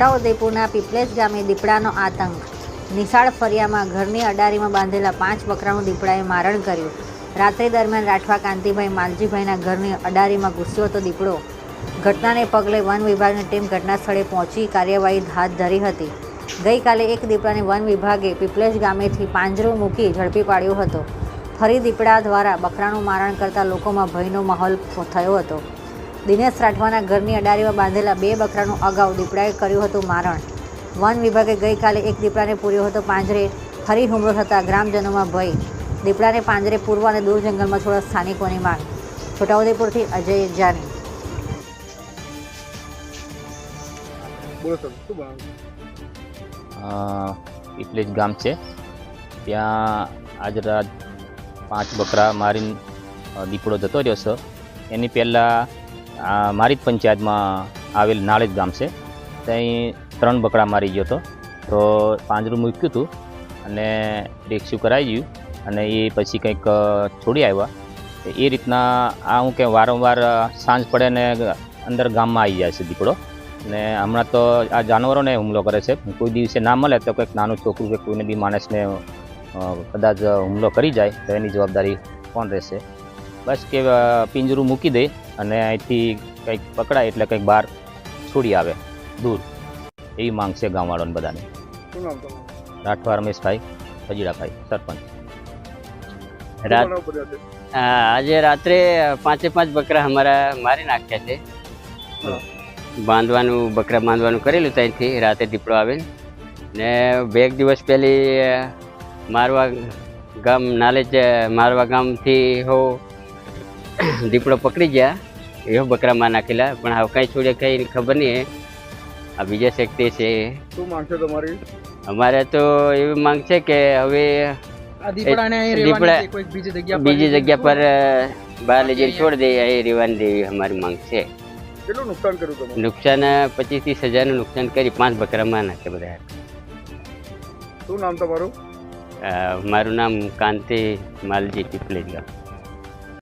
છોટાઉદેપુરના પીપલેજ ગામે દીપડાનો આતંક। નિશાળ ફરિયામાં ઘરની અડારીમાં બાંધેલા 5 બકરાનું દીપડાએ મારણ કર્યું। રાત્રિ દરમિયાન રાઠવા કાંતિભાઈ માલજીભાઈના ઘરની અડારીમાં ઘૂસ્યો હતો દીપડો। ઘટનાને પગલે વન વિભાગની ટીમ ઘટના સ્થળે પહોંચી કાર્યવાહી હાથ ધરી હતી। ગઈકાલે એક દીપડાને વન વિભાગે પીપલેજ ગામેથી પાંજરું મૂકી ઝડપી પાડ્યો હતો। ફરી દીપડા દ્વારા બકરાનું મારણ કરતા લોકોમાં ભયનો માહોલ થયો હતો। દિનેશ રાઠવાના ઘરની અડારીમાં બાંધેલા 2 બકરાનું અગાઉ દીપડાએ કર્યું હતું મારણ। વન વિભાગે ગઈકાલે એક દીપડાને પૂર્યો હતો પાંજરે। ફરી હુમલો થતાં ગ્રામજનોમાં ભય। દીપડાને પાંજરે પૂરવા અને દૂર જંગલમાં છોડવા સ્થાનિકોની માંગ। છોટાઉદેપુરથી અજય જાની। પીપલેજ ગામ છે, ત્યાં આજ રાત 5 બકરા મારીને દીપડો જતો રહ્યો છે। એની પહેલાં મારી જ પંચાયતમાં આવેલ નાળેજ ગામ છે, ત્યાં 3 બકરા મારી ગયો હતો। તો પાંજરું મૂક્યું હતું અને રેસ્ક્યુ કરાવી ગયું અને એ પછી કંઈક છોડી આવ્યા। એ રીતના હું કે વારંવાર સાંજ પડે ને અંદર ગામમાં આવી જાય છે દીપડો। ને હમણાં તો આ જાનવરોને હુમલો કરે છે। કોઈ દિવસે ના મળે તો કંઈક નાનું છોકરું કે કોઈને બી માણસને કદાચ હુમલો કરી જાય તો એની જવાબદારી કોણ રહેશે? બસ કે પિંજરું મૂકી દે અને અહીંથી કંઈક પકડાય એટલે કંઈક બહાર છોડી આવે દૂર, એવી માંગ છે ગામવાળાને બધાને। રાઠવા રમેશભાઈ, ફજીડાભાઈ, સરપંચ। આજે રાત્રે 5 બકરા અમારા મારી નાખ્યા છે। બકરા બાંધવાનું કરેલું ત્યાંથી રાતે દીપડો આવે ને 2 દિવસ પહેલી મારવા ગામથી દીપડો પકડી ગયા, એવો બકરા માં નાખેલા। પણ હવે કઈ છોડે કઈ ખબર નહીં। આ બીજા શક્તિ છે। શું માંગ છે તમારી? અમારે તો એવી માંગ છે કે હવે બીજી જગ્યા પર બહાર લઈ જઈને છોડી દે, અહીં રહેવાની દેવી અમારી માંગ છે। કેટલું નુકસાન કર્યું તમે? નુકસાન 25-30 હજારનું નુકસાન કરી 5 બકરામાં નાખે બધા। શું નામ તમારું? મારું નામ કાંતિ માલજી, પીપલેજ ગામ।